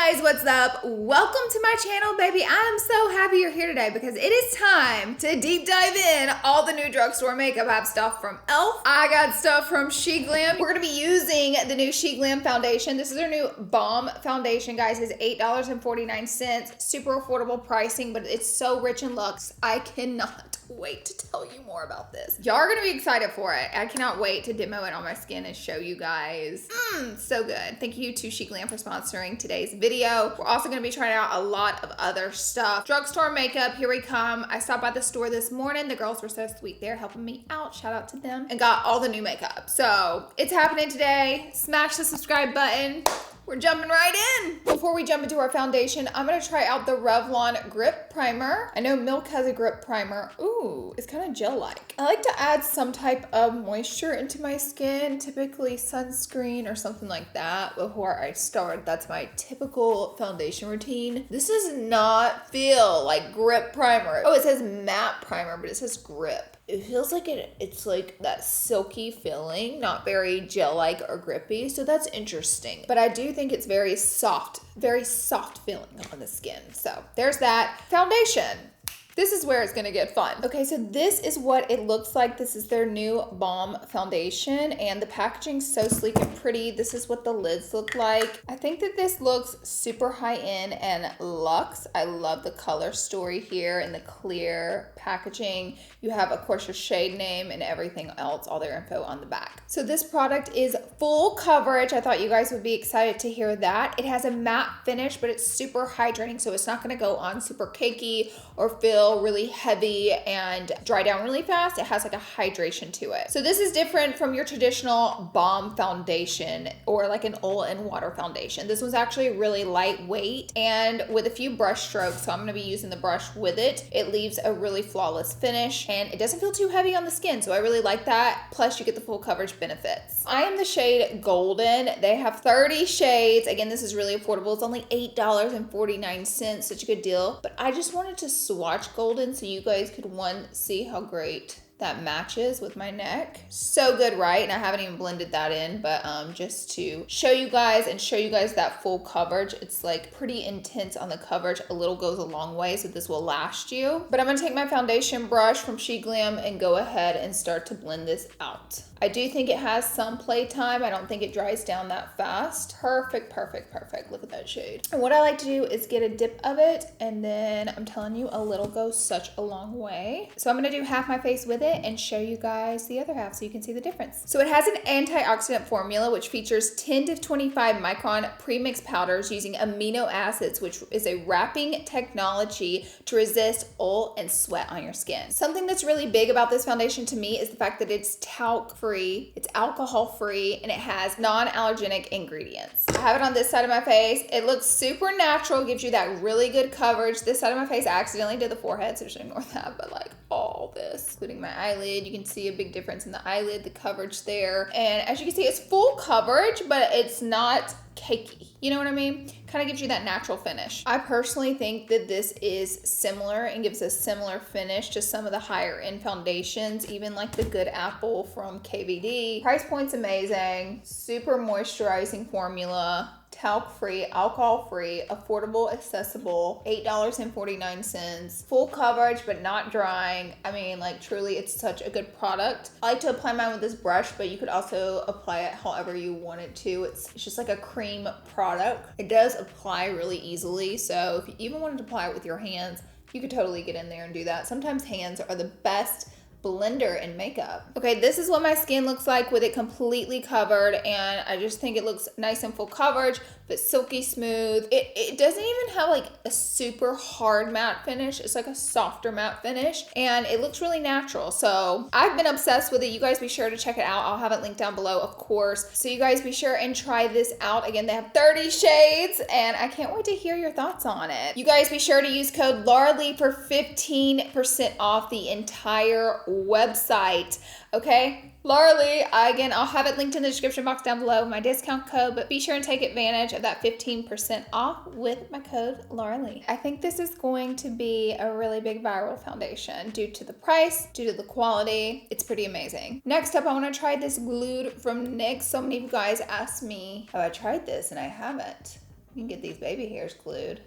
guys, what's up? Welcome to my channel, baby. I am so happy you're here today because it is time to deep dive in all the new drugstore makeup. I have stuff from e.l.f. I got stuff from Glam. We're gonna be using the new Glam foundation. This is their new Balm Foundation, guys. It's $8.49. Super affordable pricing, but it's so rich in looks. I cannot wait to tell you more about this. Y'all are gonna be excited for it. I cannot wait to demo it on my skin and show you guys. So good. Thank you to Glam for sponsoring today's video. We're also gonna be trying out a lot of other stuff. Drugstore makeup, here we come. I stopped by the store this morning. The girls were so sweet there helping me out. Shout out to them. And got all the new makeup. So it's happening today. Smash the subscribe button. We're jumping right in. Before we jump into our foundation, I'm gonna try out the Revlon Grip Primer. I know Milk has a grip primer. Ooh, it's kind of gel-like. I like to add some type of moisture into my skin, typically sunscreen or something like that before I start. That's my typical foundation routine. This does not feel like grip primer. Oh, it says matte primer, but it says grip. It feels like it's like that silky feeling, not very gel-like or grippy, so that's interesting. But I do think it's very soft feeling on the skin. So there's that. Foundation. This is where it's gonna get fun. Okay, so this is what it looks like. This is their new Balm Foundation, and the packaging's so sleek and pretty. This is what the lids look like. I think that this looks super high-end and luxe. I love the color story here and the clear packaging. You have, of course, your shade name and everything else, all their info on the back. So this product is full coverage. I thought you guys would be excited to hear that. It has a matte finish, but it's super hydrating, so it's not gonna go on super cakey or feel really heavy and dry down really fast. It has like a hydration to it. So this is different from your traditional balm foundation or like an oil and water foundation. This one's actually really lightweight and with a few brush strokes, so I'm gonna be using the brush with it. It leaves a really flawless finish and it doesn't feel too heavy on the skin, so I really like that. Plus you get the full coverage benefits. I am the shade Golden. They have 30 shades. Again, this is really affordable. It's only $8.49, such a good deal. But I just wanted to swatch Golden so you guys could see how great that matches with my neck. So good, right? And I haven't even blended that in, but just to show you guys that full coverage. It's like pretty intense on the coverage. A little goes a long way, so this will last you. But I'm gonna take my foundation brush from Glam and go ahead and start to blend this out. I do think it has some play time. I don't think it dries down that fast. Perfect, perfect, perfect. Look at that shade. And what I like to do is get a dip of it, and then I'm telling you, a little goes such a long way. So I'm gonna do half my face with it and show you guys the other half so you can see the difference. So it has an antioxidant formula which features 10 to 25 micron premixed powders using amino acids, which is a wrapping technology to resist oil and sweat on your skin. Something that's really big about this foundation to me is the fact that it's talc free, it's alcohol free, and it has non-allergenic ingredients. I have it on this side of my face. It looks super natural, gives you that really good coverage. This side of my face, I accidentally did the forehead, so just ignore that, but like all this, including my eyelid. You can see a big difference in the eyelid, the coverage there. And as you can see, it's full coverage, but it's not cakey. You know what I mean? Kind of gives you that natural finish. I personally think that this is similar and gives a similar finish to some of the higher end foundations, even like the Good Apple from KVD. Price point's amazing. Super moisturizing formula. Talc-free, alcohol-free, affordable, accessible, $8.49. Full coverage, but not drying. I mean, like truly, it's such a good product. I like to apply mine with this brush, but you could also apply it however you want it to. It's just like a cream product. It does apply really easily, so if you even wanted to apply it with your hands, you could totally get in there and do that. Sometimes hands are the best blender in makeup. Okay, this is what my skin looks like with it completely covered, and I just think it looks nice and full coverage, but silky smooth. It doesn't even have like a super hard matte finish. It's like a softer matte finish, and it looks really natural. So I've been obsessed with it. You guys be sure to check it out. I'll have it linked down below, of course. So you guys be sure and try this out. Again, they have 30 shades, and I can't wait to hear your thoughts on it. You guys be sure to use code LauraLee for 15% off the entire website. Okay, LauraLee, again, I'll have it linked in the description box down below, my discount code, but be sure and take advantage of that 15% off with my code LauraLee. I think this is going to be a really big viral foundation due to the price, due to the quality. It's pretty amazing. Next up, I want to try this glued from NYX. So many of you guys asked me, have I tried this? And I haven't. You can get these baby hairs glued.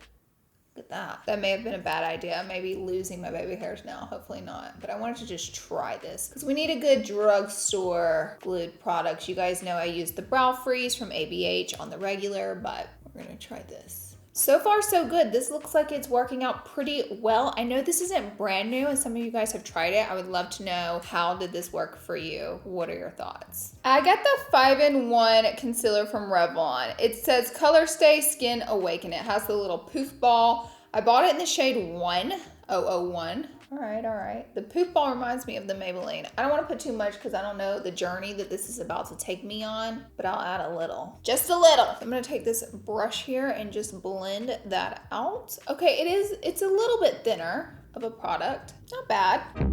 Look at that. That may have been a bad idea. Maybe losing my baby hairs now. Hopefully not. But I wanted to just try this because we need a good drugstore glued products. You guys know I use the Brow Freeze from ABH on the regular, but we're gonna try this. So far, so good. This looks like it's working out pretty well. I know this isn't brand new and some of you guys have tried it. I would love to know, how did this work for you? What are your thoughts? I got the 5-in-1 concealer from Revlon. It says Color Stay Skin Awaken. It has the little poof ball. I bought it in the shade 101. All right. The poof ball reminds me of the Maybelline. I don't want to put too much because I don't know the journey that this is about to take me on, but I'll add a little, just a little. I'm going to take this brush here and just blend that out. Okay, it's a little bit thinner of a product. Not bad. I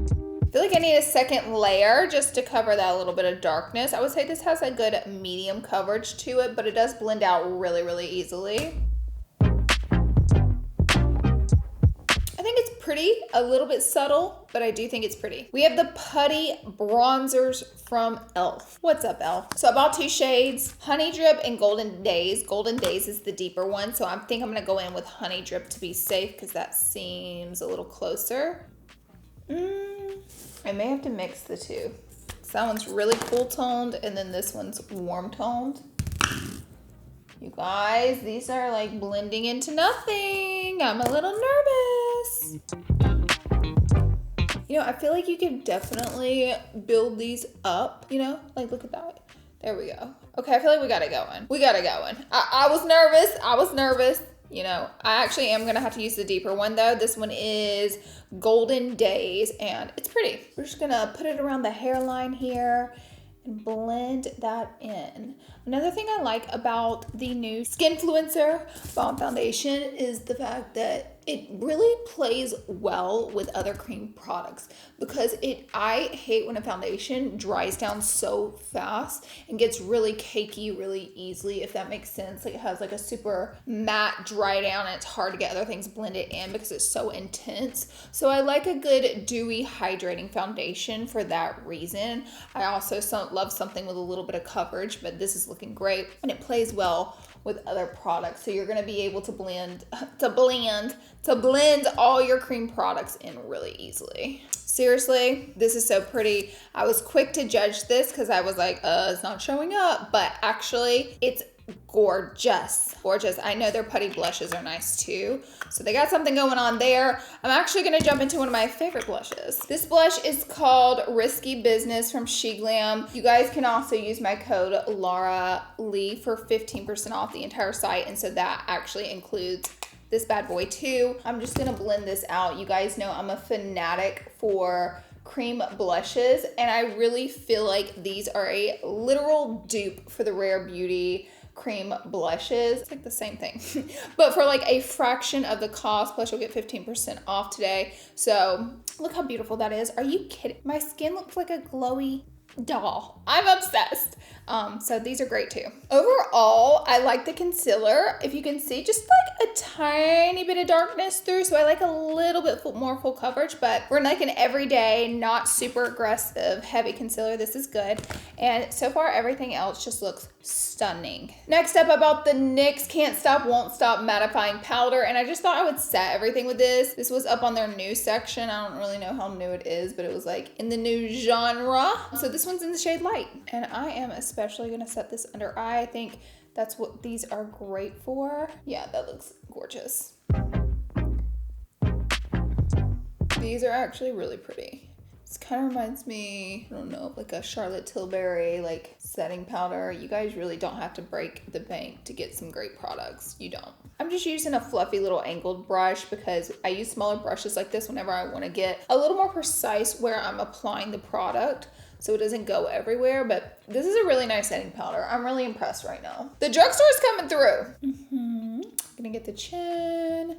feel like I need a second layer just to cover that little bit of darkness. I would say this has a good medium coverage to it, but it does blend out really, really easily. Pretty, a little bit subtle, but I do think it's pretty. We have the Putty Bronzers from e.l.f. What's up, e.l.f.? So I bought 2 shades, Honey Drip and Golden Days. Golden Days is the deeper one, so I think I'm gonna go in with Honey Drip to be safe because that seems a little closer. I may have to mix the two. So that one's really cool toned and then this one's warm toned. You guys, these are like blending into nothing. I'm a little nervous. You know, I feel like you can definitely build these up, you know, like look at that. There we go. Okay, I feel like we got it going. I was nervous. You know, I actually am gonna have to use the deeper one though. This one is Golden Days and it's pretty. We're just gonna put it around the hairline here and blend that in. Another thing I like about the new Skinfluencer Balm Foundation is the fact that it really plays well with other cream products because I hate when a foundation dries down so fast and gets really cakey really easily, if that makes sense. Like it has like a super matte dry down and it's hard to get other things blended in because it's so intense. So I like a good dewy hydrating foundation for that reason. I also love something with a little bit of coverage, but this is looking great and it plays well with other products. So you're gonna be able to blend all your cream products in really easily. Seriously, this is so pretty. I was quick to judge this because I was like, it's not showing up, but actually it's gorgeous. I know their putty blushes are nice too. So they got something going on there. I'm actually gonna jump into one of my favorite blushes. This blush is called Risky Business from Glam. You guys can also use my code LauraLee for 15% off the entire site. And so that actually includes this bad boy too. I'm just gonna blend this out. You guys know I'm a fanatic for cream blushes and I really feel like these are a literal dupe for the Rare Beauty cream blushes. It's like the same thing, but for like a fraction of the cost, plus you'll get 15% off today. So look how beautiful that is. Are you kidding? My skin looks like a glowy doll. I'm obsessed. So these are great too. Overall, I like the concealer. If you can see, just like a tiny bit of darkness through. So I like a little bit more full coverage, but we're like an everyday, not super aggressive, heavy concealer. This is good. And so far, everything else just looks stunning. Next up, I bought the NYX Can't Stop, Won't Stop Mattifying Powder. And I just thought I would set everything with this. This was up on their new section. I don't really know how new it is, but it was like in the new genre. So this one's in the shade Light. And I am especially gonna set this under eye. I think that's what these are great for. Yeah, that looks gorgeous. These are actually really pretty. This kind of reminds me, I don't know, like a Charlotte Tilbury like setting powder. You guys really don't have to break the bank to get some great products. You don't. I'm just using a fluffy little angled brush because I use smaller brushes like this whenever I want to get a little more precise where I'm applying the product, so it doesn't go everywhere. But this is a really nice setting powder. I'm really impressed right now. The drugstore is coming through. Gonna get the chin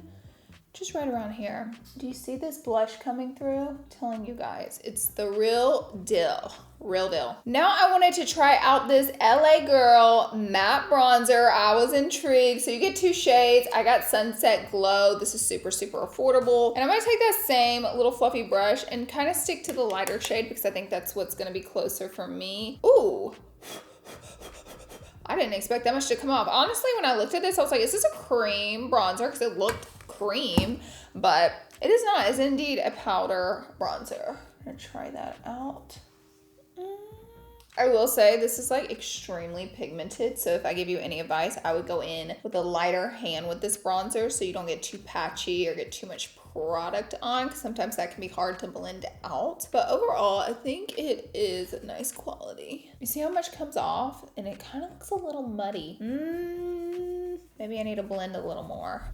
just right around here. Do you see this blush coming through? I'm telling you guys, it's the real deal. Real deal. Now I wanted to try out this LA Girl matte bronzer. I was intrigued. So you get 2 shades. I got Sunset Glow. This is super, super affordable. And I'm gonna take that same little fluffy brush and kind of stick to the lighter shade because I think that's what's gonna be closer for me. Ooh. I didn't expect that much to come off. Honestly, when I looked at this, I was like, is this a cream bronzer? Because it looked cream, but it is not. It's indeed a powder bronzer. I'm gonna try that out. I will say this is like extremely pigmented, so if I give you any advice, I would go in with a lighter hand with this bronzer so you don't get too patchy or get too much product on, because sometimes that can be hard to blend out. But overall, I think it is nice quality. You see how much comes off? And it kind of looks a little muddy. Maybe I need to blend a little more.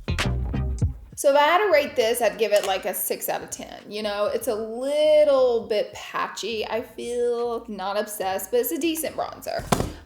So if I had to rate this, I'd give it like a 6 out of 10. You know, it's a little bit patchy, I feel. Not obsessed, but it's a decent bronzer.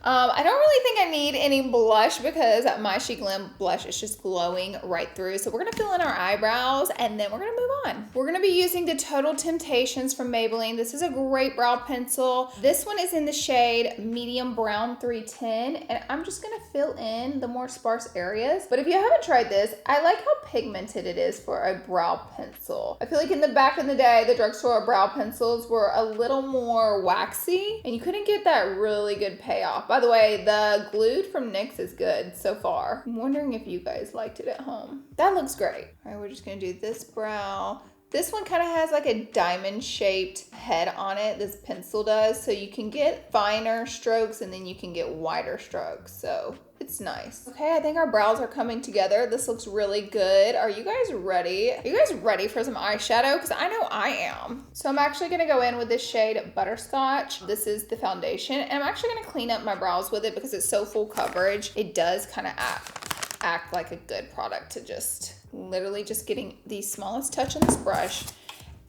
I don't really think I need any blush because my Glam blush is just glowing right through. So we're gonna fill in our eyebrows and then we're gonna move on. We're gonna be using the Total Temptations from Maybelline. This is a great brow pencil. This one is in the shade Medium Brown 310, and I'm just gonna fill in the more sparse areas. But if you haven't tried this, I like how pigmented it is for a brow pencil. I feel like in the back in the day, the drugstore brow pencils were a little more waxy and you couldn't get that really good payoff. By the way, the glued from NYX is good so far. I'm wondering if you guys liked it at home. That looks great. All right, we're just gonna do this brow. This one kind of has like a diamond shaped head on it, this pencil does, so you can get finer strokes and then you can get wider strokes, so it's nice. Okay, I think our brows are coming together. This looks really good. Are you guys ready? Are you guys ready for some eyeshadow? Because I know I am. So I'm actually gonna go in with this shade Butterscotch. This is the foundation, and I'm actually gonna clean up my brows with it because it's so full coverage. It does kind of act like a good product to just literally just getting the smallest touch on this brush,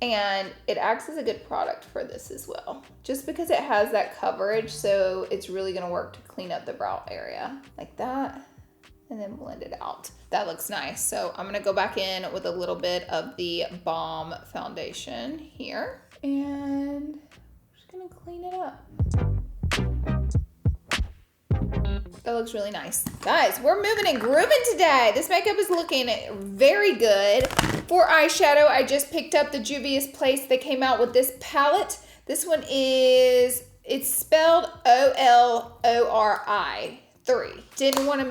and it acts as a good product for this as well, just because it has that coverage. So it's really gonna work to clean up the brow area like that and then blend it out. That looks nice. So I'm gonna go back in with a little bit of the Balm Foundation here, and I'm just gonna clean it up. That looks really nice. Guys, we're moving and grooving today. This makeup is looking very good. For eyeshadow, I just picked up the Juvia's Place. They came out with this palette. This one is, it's spelled OLORI 3. Didn't want to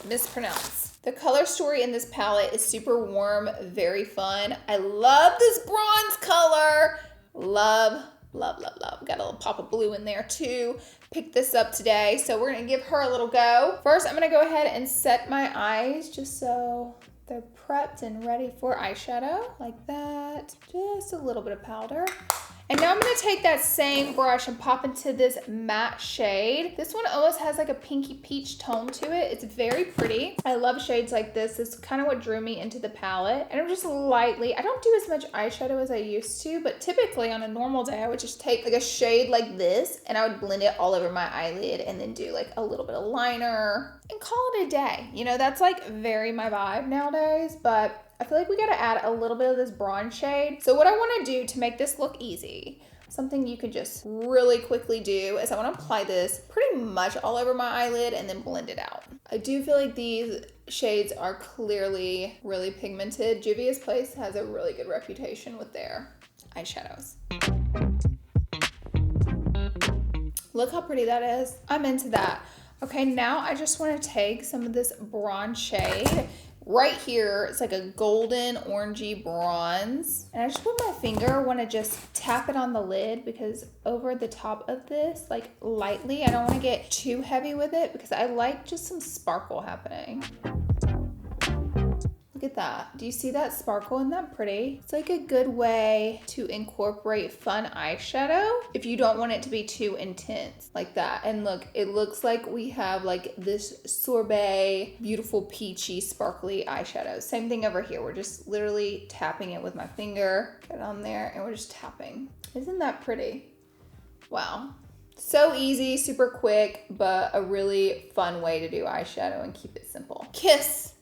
mispronounce. The color story in this palette is super warm, very fun. I love this bronze color. Love, love, love, love. Got a little pop of blue in there too. Picked this up today, so we're gonna give her a little go. First, I'm gonna go ahead and set my eyes just so they're prepped and ready for eyeshadow, like that. Just a little bit of powder. And now I'm gonna take that same brush and pop into this matte shade. This one almost has like a pinky peach tone to it. It's very pretty. I love shades like this. It's kind of what drew me into the palette. And I'm just lightly, I don't do as much eyeshadow as I used to, but typically on a normal day, I would just take like a shade like this and I would blend it all over my eyelid and then do like a little bit of liner and call it a day. You know, that's like very my vibe nowadays, but I feel like we gotta add a little bit of this bronze shade. So what I wanna do to make this look easy, something you can just really quickly do, is I wanna apply this pretty much all over my eyelid and then blend it out. I do feel like these shades are clearly really pigmented. Juvia's Place has a really good reputation with their eyeshadows. Look how pretty that is. I'm into that. Okay, now I just wanna take some of this bronze shade. Right here, it's like a golden orangey bronze. And I just with my finger want to just tap it on the lid, because over the top of this, like lightly, I don't want to get too heavy with it because I like just some sparkle happening. Look at that. Do you see that sparkle? Isn't that pretty? It's like a good way to incorporate fun eyeshadow if you don't want it to be too intense like that. And look, it looks like we have like this sorbet, beautiful peachy, sparkly eyeshadow. Same thing over here. We're just literally tapping it with my finger. Get on there and we're just tapping. Isn't that pretty? Wow. So easy, super quick, but a really fun way to do eyeshadow and keep it simple. Kiss.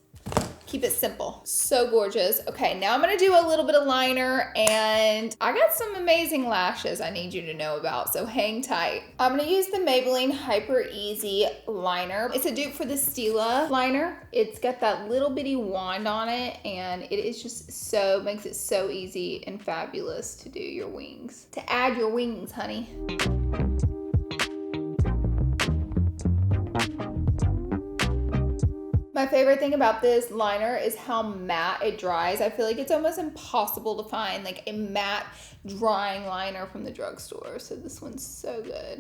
Keep it simple. So gorgeous. Okay, now I'm gonna do a little bit of liner, and I got some amazing lashes I need you to know about, so hang tight. I'm gonna use the Maybelline Hyper Easy liner. It's a dupe for the Stila liner. It's got that little bitty wand on it, and it is just so, makes it so easy and fabulous to do your wings. To add your wings, honey. My favorite thing about this liner is how matte it dries. I feel like it's almost impossible to find like a matte drying liner from the drugstore. So this one's so good.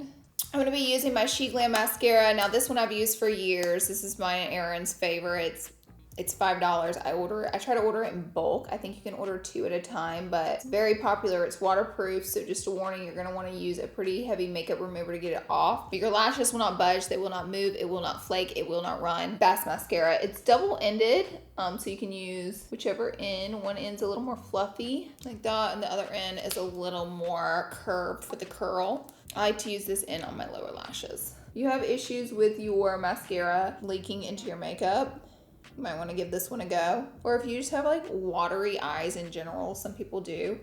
I'm going to be using my Glam mascara. Now this one I've used for years. This is mine and Aaron's favorite. It's $5. I try to order it in bulk. I think you can order 2 at a time, but it's very popular. It's waterproof, so just a warning, you're gonna wanna use a pretty heavy makeup remover to get it off. But your lashes will not budge, they will not move, it will not flake, it will not run. Best mascara. It's double-ended, so you can use whichever end. One end's a little more fluffy, like that, and the other end is a little more curved for the curl. I like to use this end on my lower lashes. You have issues with your mascara leaking into your makeup, you might want to give this one a go. Or if you just have like watery eyes in general, some people do,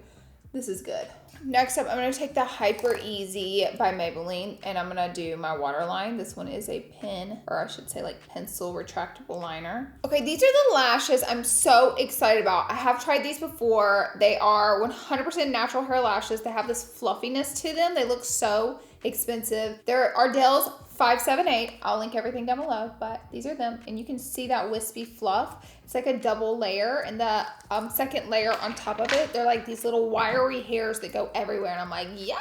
this is good. Next up, I'm going to take the Hyper Easy by Maybelline and I'm going to do my waterline. This one is a pen, or I should say like pencil retractable liner. Okay, these are the lashes I'm so excited about. I have tried these before. They are 100% natural hair lashes. They have this fluffiness to them. They look so expensive. They're Ardell's 578. I'll link everything down below, but these are them. And you can see that wispy fluff. It's like a double layer, and the second layer on top of it, they're like these little wiry hairs that go everywhere. And I'm like, yes,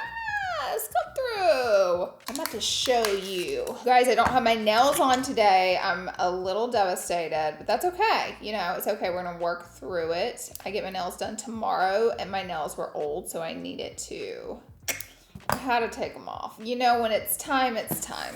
come through. I'm about to show you. Guys, I don't have my nails on today. I'm a little devastated, but that's okay. You know, it's okay. We're gonna work through it. I get my nails done tomorrow, and my nails were old, so I needed to. I had to take them off. You know, when it's time, it's time.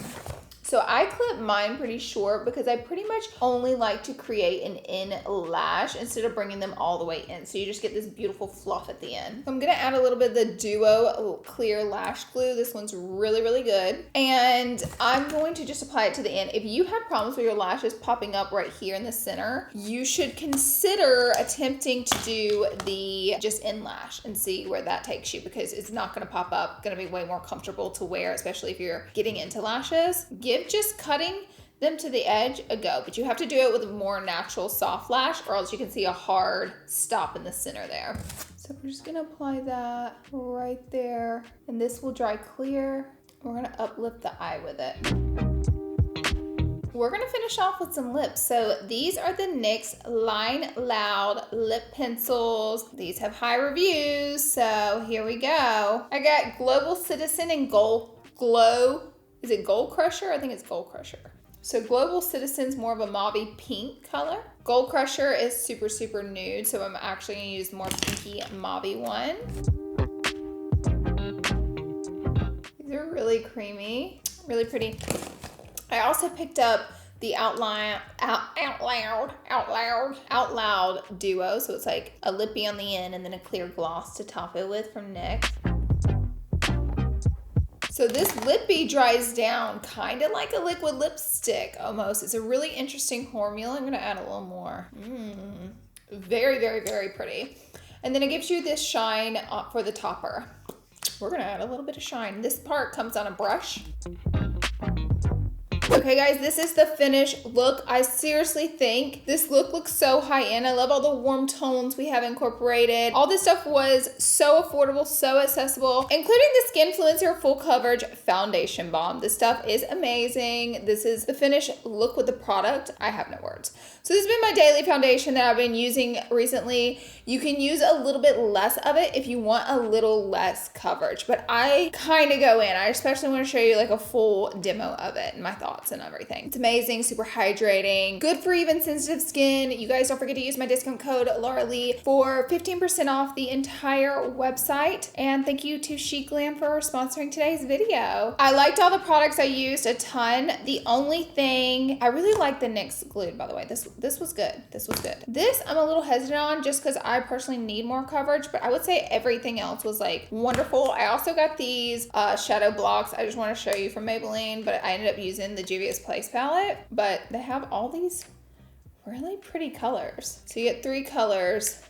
So I clip mine pretty short because I pretty much only like to create an in lash instead of bringing them all the way in. So you just get this beautiful fluff at the end. So I'm gonna add a little bit of the Duo clear lash glue. This one's really, really good. And I'm going to just apply it to the end. If you have problems with your lashes popping up right here in the center, you should consider attempting to do the just in lash and see where that takes you, because it's not gonna pop up, gonna be way more comfortable to wear, especially if you're getting into lashes. Give just cutting them to the edge a go, but you have to do it with a more natural soft lash, or else you can see a hard stop in the center there. So we're just gonna apply that right there, and this will dry clear. We're gonna uplift the eye with it. We're gonna finish off with some lips. So these are the NYX Line Loud lip pencils. These have high reviews, so here we go. I got Global Citizen and is it Gold Crusher? I think it's Gold Crusher. So Global Citizen's more of a mauvey pink color. Gold Crusher is super, super nude, so I'm actually gonna use the more pinky mauvey one. These are really creamy, really pretty. I also picked up the Out Loud Duo, so it's like a lippy on the end and then a clear gloss to top it with from NYX. So this lippy dries down kind of like a liquid lipstick almost. It's a really interesting formula. I'm gonna add a little more. Very, very, very pretty. And then it gives you this shine for the topper. We're gonna add a little bit of shine. This part comes on a brush. Okay guys, this is the finished look. I seriously think this look looks so high end. I love all the warm tones we have incorporated. All this stuff was so affordable, so accessible, including the Skinfluencer Full Coverage Foundation Balm. This stuff is amazing. This is the finished look with the product. I have no words. So this has been my daily foundation that I've been using recently. You can use a little bit less of it if you want a little less coverage, but I kind of go in. I especially want to show you like a full demo of it and my thoughts and everything. It's amazing, super hydrating, good for even sensitive skin. You guys don't forget to use my discount code LauraLee for 15% off the entire website. And thank you to Glam for sponsoring today's video. I liked all the products I used a ton. The only thing, I really like the NYX Glued, by the way. This was good. This was good. This I'm a little hesitant on just because I personally need more coverage, but I would say everything else was like wonderful. I also got these shadow blocks. I just want to show you from Maybelline, but I ended up using the Juvia's Place palette, but they have all these really pretty colors. So you get 3 colors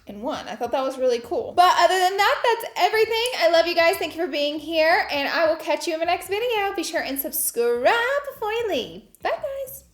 in one. I thought that was really cool. But other than that, that's everything. I love you guys. Thank you for being here, and I will catch you in my next video. Be sure and subscribe before you leave. Bye guys.